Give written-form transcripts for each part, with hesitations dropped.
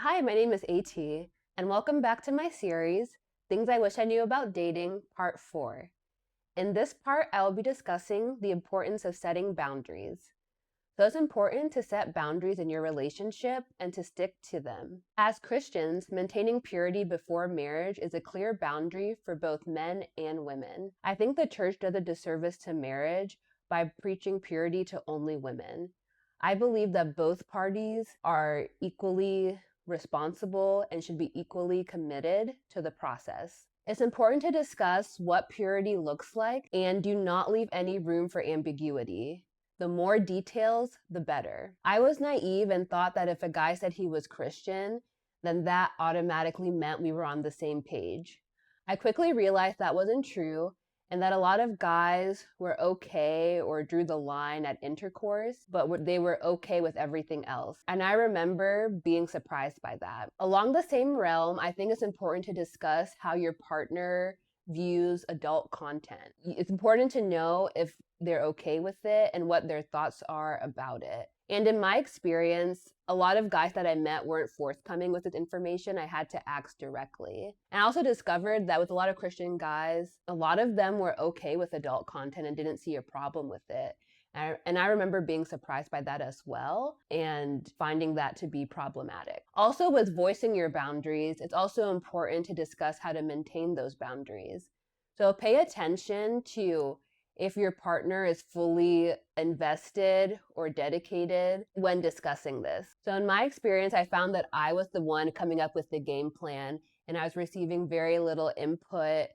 Hi, my name is AT, and welcome back to my series, Things I Wish I Knew About Dating, Part 4. In this part, I will be discussing the importance of setting boundaries. So it's important to set boundaries in your relationship and to stick to them. As Christians, maintaining purity before marriage is a clear boundary for both men and women. I think the church does a disservice to marriage by preaching purity to only women. I believe that both parties are equally responsible and should be equally committed to the process. It's important to discuss what purity looks like and do not leave any room for ambiguity. The more details, the better. I was naive and thought that if a guy said he was Christian, then that automatically meant we were on the same page. I quickly realized that wasn't true and that a lot of guys were okay or drew the line at intercourse, but they were okay with everything else. And I remember being surprised by that. Along the same realm, I think it's important to discuss how your partner views adult content. It's important to know if they're okay with it and what their thoughts are about it. And in my experience, a lot of guys that I met weren't forthcoming with this information. I had to ask directly. And I also discovered that with a lot of Christian guys, a lot of them were okay with adult content and didn't see a problem with it. And I remember being surprised by that as well and finding that to be problematic. Also, with voicing your boundaries, it's also important to discuss how to maintain those boundaries. So pay attention to if your partner is fully invested or dedicated when discussing this. So in my experience, I found that I was the one coming up with the game plan and I was receiving very little input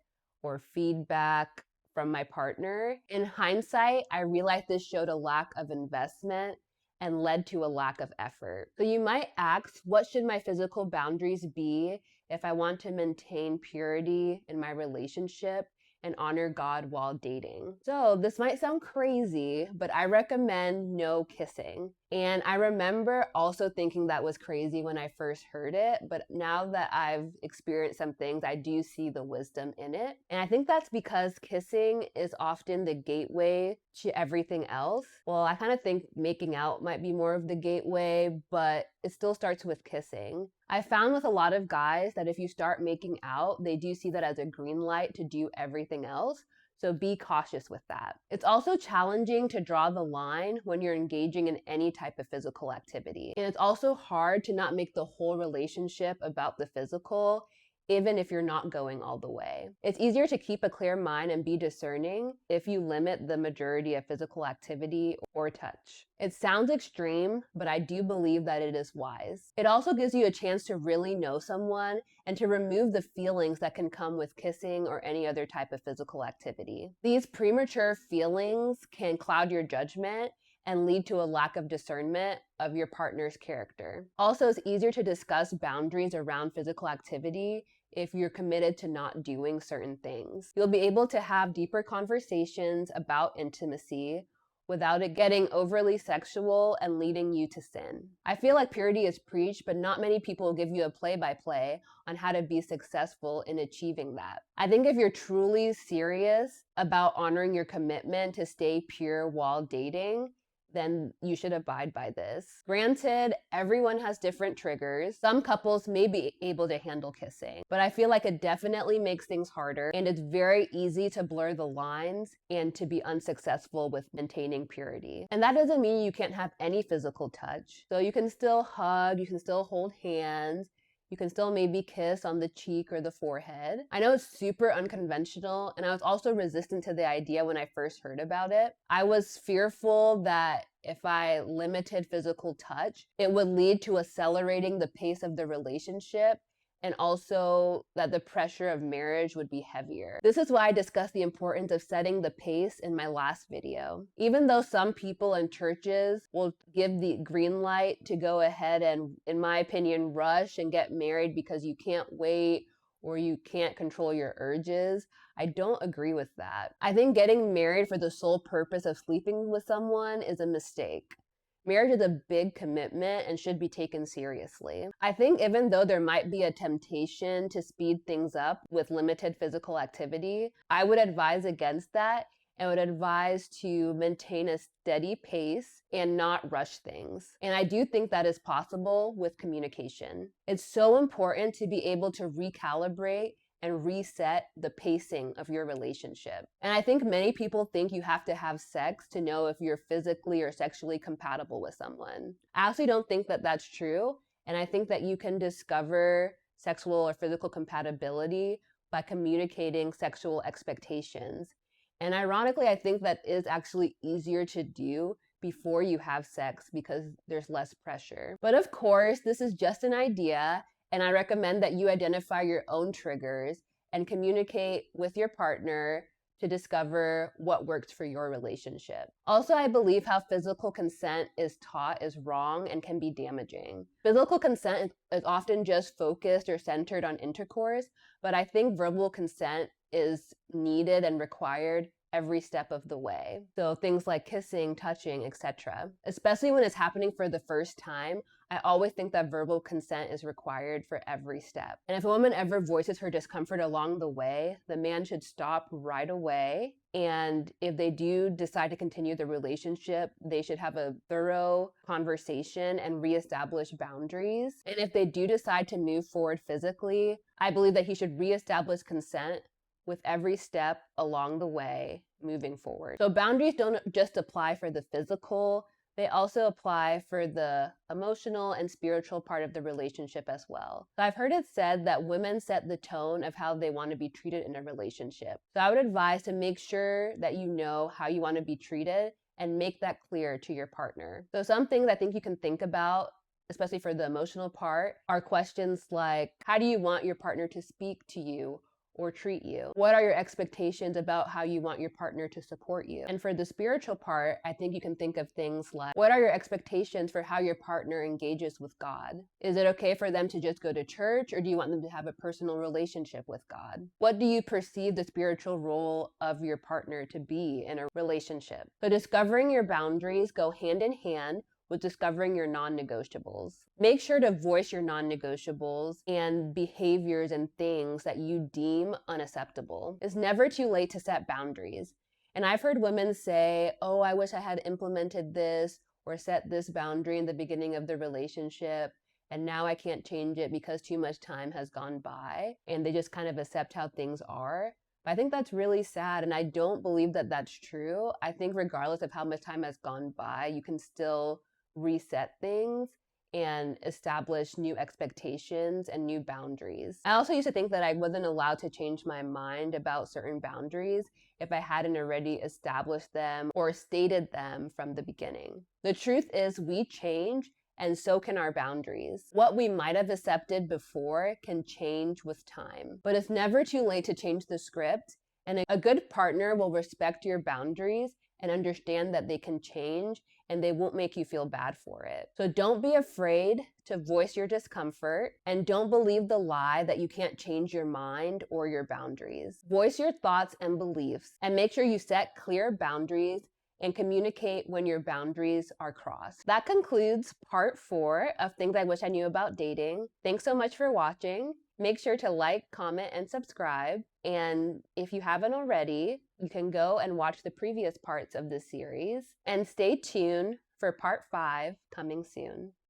or feedback from my partner. In hindsight, I realized this showed a lack of investment and led to a lack of effort. So you might ask, what should my physical boundaries be if I want to maintain purity in my relationship and honor God while dating? So this might sound crazy, but I recommend no kissing. And I remember also thinking that was crazy when I first heard it, but now that I've experienced some things, I do see the wisdom in it. And I think that's because kissing is often the gateway to everything else. Well, I kind of think making out might be more of the gateway, but it still starts with kissing. I found with a lot of guys that if you start making out, they do see that as a green light to do everything else. So be cautious with that. It's also challenging to draw the line when you're engaging in any type of physical activity. And it's also hard to not make the whole relationship about the physical, even if you're not going all the way. It's easier to keep a clear mind and be discerning if you limit the majority of physical activity or touch. It sounds extreme, but I do believe that it is wise. It also gives you a chance to really know someone and to remove the feelings that can come with kissing or any other type of physical activity. These premature feelings can cloud your judgment and lead to a lack of discernment of your partner's character. Also, it's easier to discuss boundaries around physical activity if you're committed to not doing certain things. You'll be able to have deeper conversations about intimacy without it getting overly sexual and leading you to sin. I feel like purity is preached, but not many people give you a play-by-play on how to be successful in achieving that. I think if you're truly serious about honoring your commitment to stay pure while dating, then you should abide by this. Granted, everyone has different triggers. Some couples may be able to handle kissing, but I feel like it definitely makes things harder and it's very easy to blur the lines and to be unsuccessful with maintaining purity. And that doesn't mean you can't have any physical touch. So you can still hug, you can still hold hands, you can still maybe kiss on the cheek or the forehead. I know it's super unconventional, and I was also resistant to the idea when I first heard about it. I was fearful that if I limited physical touch, it would lead to accelerating the pace of the relationship and also that the pressure of marriage would be heavier. This is why I discussed the importance of setting the pace in my last video. Even though some people in churches will give the green light to go ahead and, in my opinion, rush and get married because you can't wait or you can't control your urges, I don't agree with that. I think getting married for the sole purpose of sleeping with someone is a mistake. Marriage is a big commitment and should be taken seriously. I think even though there might be a temptation to speed things up with limited physical activity, I would advise against that and would advise to maintain a steady pace and not rush things. And I do think that is possible with communication. It's so important to be able to recalibrate and reset the pacing of your relationship. And I think many people think you have to have sex to know if you're physically or sexually compatible with someone. I actually don't think that that's true. And I think that you can discover sexual or physical compatibility by communicating sexual expectations. And ironically, I think that is actually easier to do before you have sex because there's less pressure. But of course, this is just an idea, and I recommend that you identify your own triggers and communicate with your partner to discover what works for your relationship. Also, I believe how physical consent is taught is wrong and can be damaging. Physical consent is often just focused or centered on intercourse, but I think verbal consent is needed and required every step of the way. So things like kissing, touching, etc. Especially when it's happening for the first time, I always think that verbal consent is required for every step. And if a woman ever voices her discomfort along the way, the man should stop right away. And if they do decide to continue the relationship, they should have a thorough conversation and reestablish boundaries. And if they do decide to move forward physically, I believe that he should reestablish consent with every step along the way moving forward. So boundaries don't just apply for the physical, they also apply for the emotional and spiritual part of the relationship as well. So I've heard it said that women set the tone of how they want to be treated in a relationship. So I would advise to make sure that you know how you want to be treated and make that clear to your partner. So some things I think you can think about, especially for the emotional part, are questions like, how do you want your partner to speak to you or treat you? What are your expectations about how you want your partner to support you? And for the spiritual part, I think you can think of things like, what are your expectations for how your partner engages with God? Is it okay for them to just go to church, or do you want them to have a personal relationship with God? What do you perceive the spiritual role of your partner to be in a relationship? So discovering your boundaries go hand in hand with discovering your non-negotiables. Make sure to voice your non-negotiables and behaviors and things that you deem unacceptable. It's never too late to set boundaries. And I've heard women say, oh, I wish I had implemented this or set this boundary in the beginning of the relationship, and now I can't change it because too much time has gone by, and they just kind of accept how things are. But I think that's really sad, and I don't believe that that's true. I think regardless of how much time has gone by, you can still reset things and establish new expectations and new boundaries. I also used to think that I wasn't allowed to change my mind about certain boundaries if I hadn't already established them or stated them from the beginning. The truth is, we change, and so can our boundaries. What we might have accepted before can change with time, but it's never too late to change the script, and a good partner will respect your boundaries and understand that they can change and they won't make you feel bad for it. So don't be afraid to voice your discomfort, and don't believe the lie that you can't change your mind or your boundaries. Voice your thoughts and beliefs, and make sure you set clear boundaries and communicate when your boundaries are crossed. That concludes part 4 of Things I Wish I Knew About Dating. Thanks so much for watching. Make sure to like, comment, and subscribe. And if you haven't already, you can go and watch the previous parts of this series. And stay tuned for part 5 coming soon.